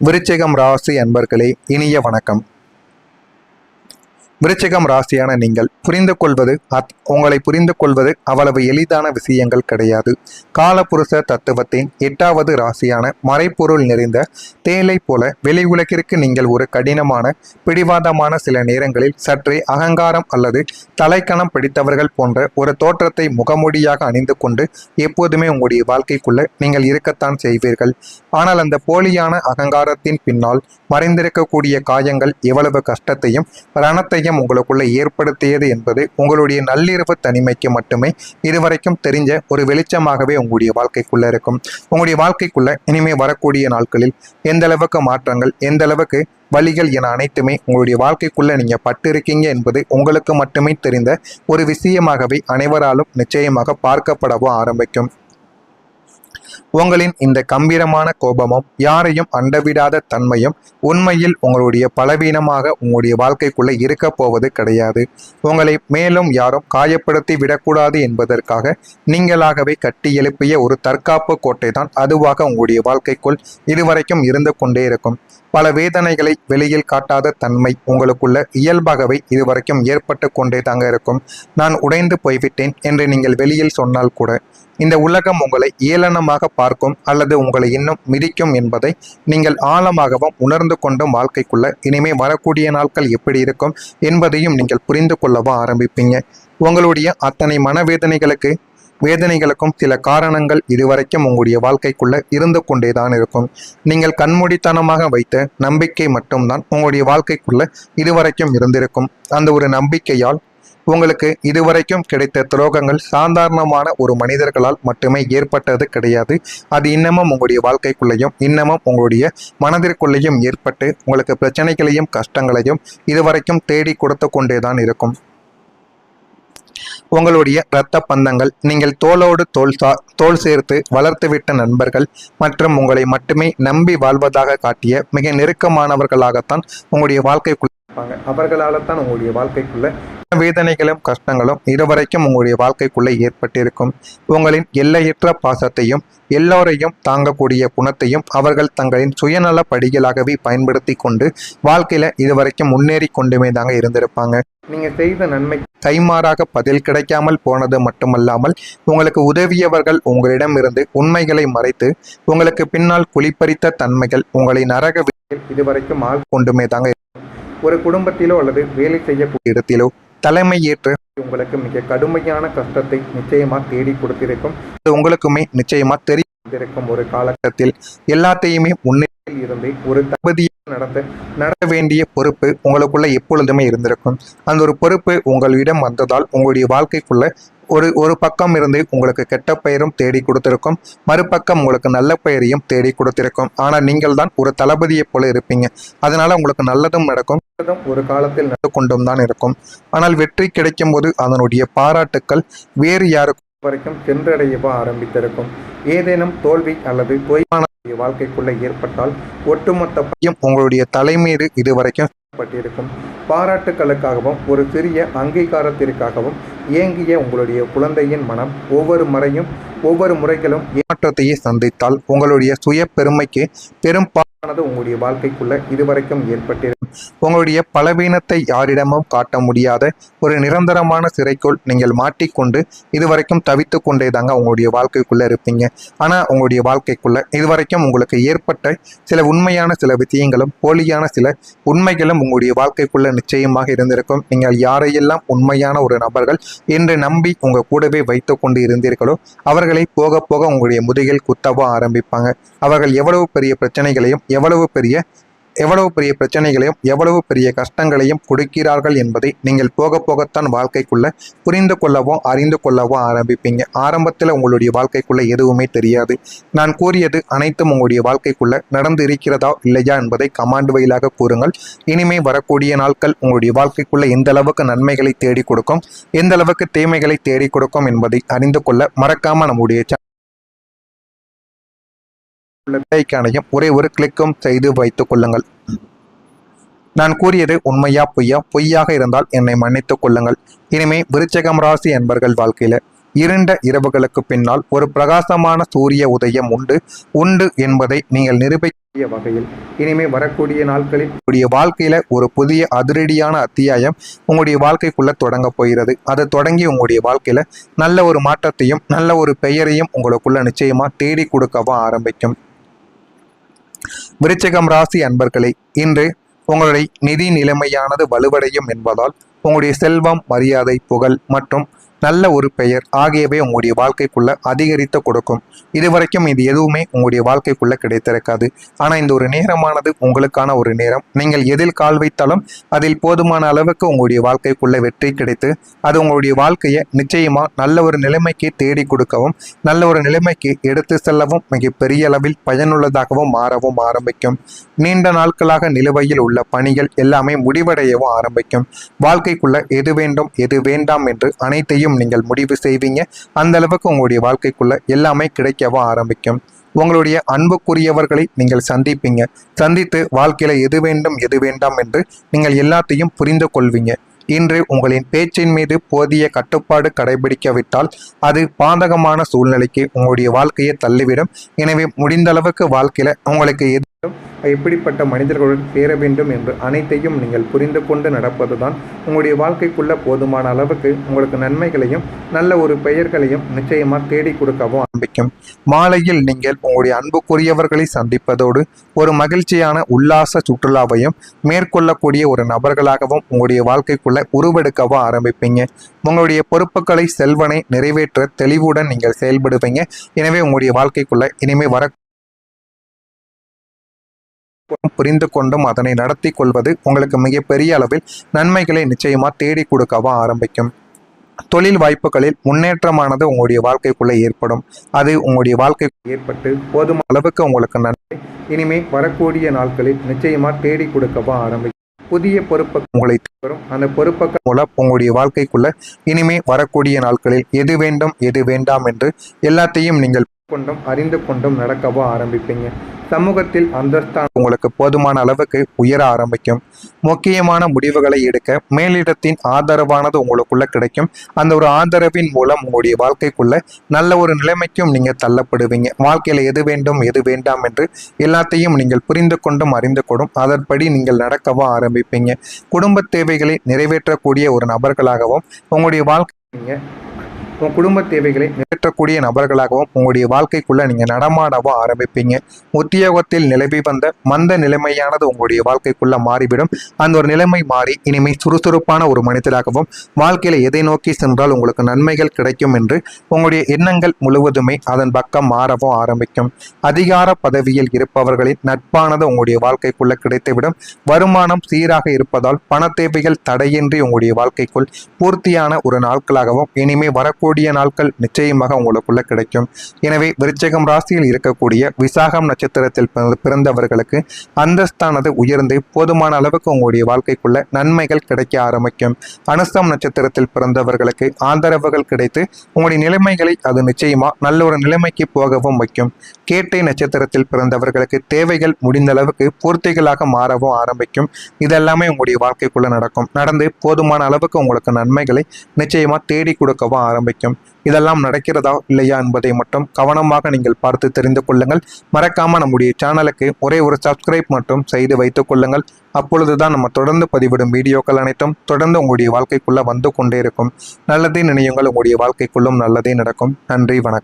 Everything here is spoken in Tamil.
விருச்சிகம் ராசி அன்பர்களே, இனிய வணக்கம். விருச்சிகம் ராசியான நீங்கள் உங்களை புரிந்து கொள்வது அவ்வளவு எளிதான விஷயங்கள் கிடையாது. காலபுருஷ தத்துவத்தின் 8வது ராசியான மறைப்பொருள் நிறைந்த தேலை போல வெளி உலகிற்கு நீங்கள் ஒரு கடினமான பிடிவாதமான, சில நேரங்களில் சற்றே அகங்காரம் அல்லது தலைக்கணம் பிடித்தவர்கள் போன்ற ஒரு தோற்றத்தை முகமூடியாக அணிந்து கொண்டு எப்போதுமே உங்களுடைய வாழ்க்கைக்குள்ள நீங்கள் இருக்கத்தான் செய்வீர்கள். ஆனால் அந்த போலியான அகங்காரத்தின் பின்னால் மறைந்திருக்கக்கூடிய காயங்கள் எவ்வளவு கஷ்டத்தையும் ரணத்தையும் உங்களுக்குள்ள ஏற்படுத்தியது என்பது உங்களுடைய நள்ளிரவு தனிமைக்கு மட்டுமே இதுவரைக்கும் தெரிஞ்ச ஒரு வெளிச்சமாகவே உங்களுடைய வாழ்க்கைக்குள்ள இருக்கும். உங்களுடைய வாழ்க்கைக்குள்ள இனிமே வரக்கூடிய நாட்களில் எந்த அளவுக்கு மாற்றங்கள், எந்த அளவுக்கு வழிகள் என அனைத்துமே உங்களுடைய வாழ்க்கைக்குள்ள நீங்க பட்டிருக்கீங்க என்பது உங்களுக்கு மட்டுமே தெரிந்த ஒரு விஷயமாகவே அனைவராலும் நிச்சயமாக பார்க்கப்படவும் ஆரம்பிக்கும். உங்களின் இந்த கம்பீரமான கோபமும் யாரையும் அண்டவிடாத தன்மையும் உண்மையில் உங்களுடைய பலவீனமாக உங்களுடைய வாழ்க்கைக்குள்ளே இருக்க போவது கிடையாது. உங்களை மேலும் யாரும் காயப்படுத்தி விடக்கூடாது என்பதற்காக நீங்களாகவே கட்டி எழுப்பிய ஒரு தற்காப்பு கோட்டை தான் அதுவாக உங்களுடைய வாழ்க்கைக்குள் இதுவரைக்கும் இருந்து கொண்டே இருக்கும். பல வேதனைகளை வெளியில் காட்டாத தன்மை உங்களுக்குள்ள இயல்பாகவே இதுவரைக்கும் ஏற்பட்டு கொண்டே தாங்க இருக்கும். நான் உடைந்து போய்விட்டேன் என்று நீங்கள் வெளியில் சொன்னால் கூட இந்த உலகம் உங்களை ஏளனமாக பார்க்கும் அல்லது உங்களை இன்னும் மிதிக்கும் என்பதை நீங்கள் ஆழமாகவும் உணர்ந்து கொண்டும் வாழ்க்கைக்குள்ள இனிமே வரக்கூடிய நாட்கள் எப்படி இருக்கும் என்பதையும் நீங்கள் புரிந்து கொள்ளவும் ஆரம்பிப்பீங்க. உங்களுடைய அத்தனை வேதனைகளுக்கும் சில காரணங்கள் இதுவரைக்கும் உங்களுடைய வாழ்க்கைக்குள்ள இருந்து கொண்டேதான் இருக்கும். நீங்கள் கண்மூடித்தனமாக வைத்த நம்பிக்கை மட்டும்தான் உங்களுடைய வாழ்க்கைக்குள்ள இதுவரைக்கும் இருந்திருக்கும். அந்த ஒரு நம்பிக்கையால் உங்களுக்கு இதுவரைக்கும் கிடைத்த துரோகங்கள் சாதாரணமான ஒரு மனிதர்களால் மட்டுமே ஏற்பட்டது கிடையாது. அது இன்னமும் உங்களுடைய வாழ்க்கைக்குள்ளேயும் இன்னமும் உங்களுடைய மனதிற்குள்ளேயும் ஏற்பட்டு உங்களுக்கு பிரச்சனைகளையும் கஷ்டங்களையும் இதுவரைக்கும் தேடி கொடுத்து கொண்டேதான் இருக்கும். உங்களுடைய இரத்த பந்தங்கள், நீங்கள் தோளோடு தோள் சேர்த்து வளர்த்துவிட்ட நண்பர்கள் மற்றும் உங்களை மட்டுமே நம்பி வாழ்வதாக காட்டிய மிக நெருக்கமானவர்களாகத்தான் உங்களுடைய வாழ்க்கைக்குள்ள அவர்களால் தான் உங்களுடைய வாழ்க்கைக்குள்ள வேதனைகளும் கஷ்டங்களும் இதுவரைக்கும் உங்களுடைய வாழ்க்கைக்குள்ள ஏற்பட்டிருக்கும். உங்களின் எல்லையற்ற பாசத்தையும் எல்லோரையும் தாங்கக்கூடிய குணத்தையும் அவர்கள் தங்களின் சுயநல படிகளாகவே பயன்படுத்தி கொண்டு வாழ்க்கையில இதுவரைக்கும் முன்னேறி கொண்டுமே தாங்க இருந்திருப்பாங்க. நீங்க செய்த நன்மை கைமாறாக பதில் கிடைக்காமல் போனது மட்டுமல்லாமல் உங்களுக்கு உதவியவர்கள் உங்களிடமிருந்து உண்மைகளை மறைத்து உங்களுக்கு பின்னால் குளிப்பறித்த தன்மைகள் உங்களை நரக இதுவரைக்கும் ஆள் கொண்டுமே தாங்க. ஒரு குடும்பத்திலோ அல்லது வேலை செய்யக்கூடிய இடத்திலோ தலைமை ஏற்று உங்களுக்கு மிக கடுமையான கஷ்டத்தை நிச்சயமா தேடி கொடுத்திருக்கும். உங்களுக்குமே நிச்சயமா தெரிந்திருக்கும். ஒரு காலகட்டத்தில் எல்லாத்தையுமே முன்னேறில் இருந்து ஒரு தகுதியை நட வேண்டிய பொறுப்பு உங்களுக்குள்ள எப்பொழுதுமே இருந்திருக்கும். அந்த ஒரு பொறுப்பு உங்களிடம் வந்ததால் உங்களுடைய வாழ்க்கைக்குள்ள ஒரு பக்கம் இருந்து உங்களுக்கு கெட்ட பெயரும் தேடி கொடுத்திருக்கும், மறுபக்கம் உங்களுக்கு நல்ல பெயரையும் தேடி கொடுத்திருக்கும். ஆனால் நீங்கள் தான் ஒரு தளபதியை போல இருப்பீங்க. அதனால உங்களுக்கு நல்லதும் நடக்கும், ஒரு காலத்தில் நடந்து கொண்டும் தான் இருக்கும். ஆனால் வெற்றி கிடைக்கும் போது அதனுடைய பாராட்டுக்கள் வேறு யாருக்கும் வரைக்கும் சென்றடையவோ ஆரம்பித்திருக்கும். ஏதேனும் தோல்வி அல்லது தொய்வான வாழ்க்கைக்குள்ள ஏற்பட்டால் ஒட்டுமொத்த பையும் உங்களுடைய தலைமீது இதுவரைக்கும் பட்டிருக்கும். பாராட்டுக்களுக்காகவும் ஒரு சிறிய அங்கீகாரத்திற்காகவும் ஏங்கிய உங்களுடைய குழந்தையின் மனம் ஒவ்வொரு முறைகளும் ஏமாற்றத்தையே சந்தித்தால் உங்களுடைய சுய பெருமைக்கு பெரும்பாலானது உங்களுடைய வாழ்க்கைக்குள்ள இதுவரைக்கும் ஏற்பட்டிருக்கும். உங்களுடைய பலவீனத்தை யாரிடமும் காட்ட முடியாத ஒரு நிரந்தரமான சிறைக்குள் நீங்கள் மாட்டிக்கொண்டு இதுவரைக்கும் தவித்து கொண்டே தாங்க உங்களுடைய வாழ்க்கைக்குள்ள இருப்பீங்க. ஆனால் உங்களுடைய வாழ்க்கைக்குள்ள இதுவரைக்கும் உங்களுக்கு ஏற்பட்ட சில உண்மையான சில விஷயங்களும் போலியான சில உண்மைகளும் உங்களுடைய வாழ்க்கைக்குள்ள நிச்சயமாக இருந்திருக்கும். நீங்கள் யாரையெல்லாம் உண்மையான ஒரு நபர்கள் என்று நம்பி உங்க கூடவே வைத்து கொண்டு இருந்தீர்களோ அவர்களை போக போக உங்களுடைய முதுகில் குத்தவோ ஆரம்பிப்பாங்க. அவர்கள் எவ்வளவு பெரிய பிரச்சனைகளையும் எவ்வளவு பெரிய கஷ்டங்களையும் கொடுக்கிறார்கள் என்பதை நீங்கள் போக போகத்தான் வாழ்க்கைக்குள்ள புரிந்து கொள்ளவோ அறிந்து கொள்ளவோ ஆரம்பிப்பீங்க. ஆரம்பத்தில் உங்களுடைய வாழ்க்கைக்குள்ள எதுவுமே தெரியாது. நான் கூறியது அனைத்தும் உங்களுடைய வாழ்க்கைக்குள்ள நடந்து இருக்கிறதா இல்லையா என்பதை கமாண்ட் வழியாக கூறுங்கள். இனிமே வரக்கூடிய நாட்கள் உங்களுடைய வாழ்க்கைக்குள்ள எந்த அளவுக்கு நன்மைகளை தேடி கொடுக்கும், எந்த அளவுக்கு தீமைகளை தேடி கொடுக்கும் என்பதை அறிந்து கொள்ள மறக்காம நம்முடைய பெல்லைக்கானையும் ஒரே ஒரு கிளிக்கும் செய்து வைத்துக் கொள்ளுங்கள். நான் கூறியது உண்மையா பொய்யாக இருந்தால் என்னை மன்னித்துக் கொள்ளுங்கள். இனிமே விருச்சிகம் ராசி என்பர்கள் வாழ்க்கையில இருண்ட இரவுகளுக்கு பின்னால் ஒரு பிரகாசமான சூரிய உதயம் உண்டு என்பதை நீங்கள் நிரூபிக்க வகையில் இனிமே வரக்கூடிய நாட்களில் உங்களுடைய வாழ்க்கையில ஒரு புதிய அதிரடியான அத்தியாயம் உங்களுடைய வாழ்க்கைக்குள்ள தொடங்க போகிறது. அது தொடங்கி உங்களுடைய வாழ்க்கையில நல்ல ஒரு மாற்றத்தையும் நல்ல ஒரு பெயரையும் உங்களுக்குள்ள நிச்சயமா தேடி கொடுக்கவும் ஆரம்பிக்கும். விருச்சிகம் ராசி அன்பர்களே, இன்று உங்களுடைய நிதி நிலைமையானது வலுவடையும் என்பதால் உங்களுடைய செல்வம், மரியாதை, புகழ் மற்றும் நல்ல ஒரு பெயர் ஆகியவை உங்களுடைய வாழ்க்கைக்குள்ள அதிகரித்து கொடுக்கும். இதுவரைக்கும் இது எதுவுமே உங்களுடைய வாழ்க்கைக்குள்ள கிடைத்திருக்காது. ஆனா இந்த ஒரு நேரமானது உங்களுக்கான ஒரு நேரம். நீங்கள் எதில் கால் வைத்தாலும் அதில் போதுமான அளவுக்கு உங்களுடைய வாழ்க்கைக்குள்ள வெற்றி கிடைத்து அது உங்களுடைய வாழ்க்கையை நிச்சயமா நல்ல ஒரு நிலைமைக்கு தேடி கொடுக்கவும் நல்ல ஒரு நிலைமைக்கு எடுத்து செல்லவும் மிக பெரிய அளவில் பயனுள்ளதாகவும் மாறவும் ஆரம்பிக்கும். நீண்ட நாட்களாக நிலுவையில் உள்ள பணிகள் எல்லாமே முடிவடையவும் ஆரம்பிக்கும். வாழ்க்கைக்குள்ள எது வேண்டும் எது வேண்டாம் என்று அனைத்தையும் நீங்கள் முடிவு செய்வீங்க. அந்த அளவுக்கு உங்களுடைய வாழ்க்கைக்குள்ள எல்லாமே கிடைக்கவும் ஆரம்பிக்கும். உங்களுடைய அன்புக்குரியவர்களை நீங்கள் சந்தித்து வாழ்க்கையில எது வேண்டும் எது வேண்டாம் என்று நீங்கள் எல்லாத்தையும் புரிந்து கொள்வீங்க. இன்று உங்களின் பேச்சின் மீது போதிய கட்டுப்பாடு கடைபிடிக்காவிட்டால் அது பாதகமான சூழ்நிலைக்கு உங்களுடைய வாழ்க்கையை தள்ளிவிடும். எனவே முடிந்த அளவுக்கு வாழ்க்கையில உங்களுக்கு எப்படிப்பட்ட மனிதர்களுடன் சேர வேண்டும் என்று அனைத்தையும் நீங்கள் புரிந்து கொண்டு நடப்பதுதான் உங்களுடைய வாழ்க்கைக்குள்ள போதுமான அளவுக்கு உங்களுக்கு நன்மைகளையும் நல்ல ஒரு பெயர்களையும் நிச்சயமா தேடி கொடுக்கவும் ஆரம்பிக்கும். மாலையில் நீங்கள் உங்களுடைய அன்புக்குரியவர்களை சந்திப்பதோடு ஒரு மகிழ்ச்சியான உல்லாச சுற்றுலாவையும் மேற்கொள்ளக்கூடிய ஒரு நபர்களாகவும் உங்களுடைய வாழ்க்கைக்குள்ள உருவெடுக்கவும் ஆரம்பிப்பீங்க. உங்களுடைய பொறுப்புகளை செல்வனை நிறைவேற்ற தெளிவுடன் நீங்கள் செயல்படுவீங்க. எனவே உங்களுடைய வாழ்க்கைக்குள்ள இனிமே புரிந்து கொண்டும் அதனை நடத்தி கொள்வது உங்களுக்கு மிகப்பெரிய அளவில் நன்மைகளை நிச்சயமா தேடி கொடுக்கவும் ஆரம்பிக்கும். தொழில் வாய்ப்புகளில் முன்னேற்றமானது உங்களுடைய வாழ்க்கைக்குள்ள ஏற்படும். அது உங்களுடைய வாழ்க்கைக்கு ஏற்பட்டு போதுமான அளவுக்கு உங்களுக்கு நன்மை இனிமே வரக்கூடிய நாட்களில் நிச்சயமா தேடி கொடுக்கவும் ஆரம்பிக்கும். புதிய பொறுப்பு உங்களை வரும். அந்த பொறுப்புகள் மூலம் உங்களுடைய வாழ்க்கைக்குள்ள இனிமே வரக்கூடிய நாட்களில் எது வேண்டும் எது வேண்டாம் என்று எல்லாத்தையும் நீங்கள் அறிந்து கொண்டும் நடக்கவும் ஆரம்பிப்பீங்க. சமூகத்தில் அந்தஸ்தான உங்களுக்கு போதுமான அளவுக்கு உயர ஆரம்பிக்கும். முக்கியமான முடிவுகளை எடுக்க மேலிடத்தின் ஆதரவானது உங்களுக்குள்ள கிடைக்கும். அந்த ஒரு ஆதரவின் மூலம் உங்களுடைய வாழ்க்கைக்குள்ள நல்ல ஒரு நிலைமைக்கும் நீங்க தள்ளப்படுவீங்க. வாழ்க்கையில எது வேண்டும் எது வேண்டாம் என்று எல்லாத்தையும் நீங்கள் புரிந்து கொண்டும் அறிந்து கொண்டும் அதன்படி நீங்கள் நடக்கவும் ஆரம்பிப்பீங்க. குடும்ப தேவைகளை நிறைவேற்றக்கூடிய ஒரு நபர்களாகவும் உங்களுடைய வாழ்க்கை உங்கள் குடும்ப தேவைகளை நிறைவேற்றக்கூடிய நபர்களாகவும் உங்களுடைய வாழ்க்கைக்குள்ள நீங்கள் நடமாடவும் ஆரம்பிப்பீங்க. உத்தியோகத்தில் நிலவி வந்த மந்த நிலைமையானது உங்களுடைய வாழ்க்கைக்குள்ள மாறிவிடும். அந்த ஒரு நிலைமை மாறி இனிமேல் சுறுசுறுப்பான ஒரு மனிதராகவும் வாழ்க்கையில எதை நோக்கி சென்றால் உங்களுக்கு நன்மைகள் கிடைக்கும் என்று உங்களுடைய எண்ணங்கள் முழுவதுமே அதன் பக்கம் மாறவும் ஆரம்பிக்கும். அதிகார பதவியில் இருப்பவர்களின் நட்பானது உங்களுடைய வாழ்க்கைக்குள்ள கிடைத்துவிடும். வருமானம் சீராக இருப்பதால் பண தேவைகள் தடையின்றி உங்களுடைய வாழ்க்கைக்குள் பூர்த்தியான ஒரு நாட்களாகவும் இனிமே வரக்கூடிய நாட்கள் நிச்சயமாக உங்களுக்குள்ள கிடைக்கும். எனவே விருச்சிகம் ராசியில் இருக்கக்கூடிய விசாகம் நட்சத்திரத்தில் பிறந்தவர்களுக்கு அந்தஸ்தானது உயர்ந்து போதுமான அளவுக்கு உங்களுடைய வாழ்க்கைக்குள்ள நன்மைகள் கிடைக்க ஆரம்பிக்கும். அனுசம் நட்சத்திரத்தில் பிறந்தவர்களுக்கு ஆதரவுகள் கிடைத்து உங்களுடைய நிலைமைகளை அது நிச்சயமா நல்ல ஒரு நிலைமைக்கு போகவும் வைக்கும். கேட்டை நட்சத்திரத்தில் பிறந்தவர்களுக்கு தேவைகள் முடிந்த அளவுக்கு பூர்த்திகளாக மாறவும் ஆரம்பிக்கும். இதெல்லாமே உங்களுடைய வாழ்க்கைக்குள்ள நடந்து போதுமான அளவுக்கு உங்களுக்கு நன்மைகளை நிச்சயமா தேடி கொடுக்கவும் ஆரம்பிக்கும். இதெல்லாம் நடக்கிறதா இல்லையா என்பதை மட்டும் கவனமாக நீங்கள் பார்த்து தெரிந்து கொள்ளுங்கள். மறக்காம நம்முடைய சேனலுக்கு ஒரே ஒரு சப்ஸ்கிரைப் மட்டும் செய்து வைத்துக் கொள்ளுங்கள். அப்பொழுதுதான் நம்ம தொடர்ந்து பதிவிடும் வீடியோக்கள் அனைத்தும் தொடர்ந்து உங்களுடைய வாழ்க்கைக்குள்ள வந்து கொண்டே இருக்கும். நல்லதே நினையுங்கள், உங்களுடைய வாழ்க்கைக்குள்ளும் நல்லதே நடக்கும். நன்றி, வணக்கம்.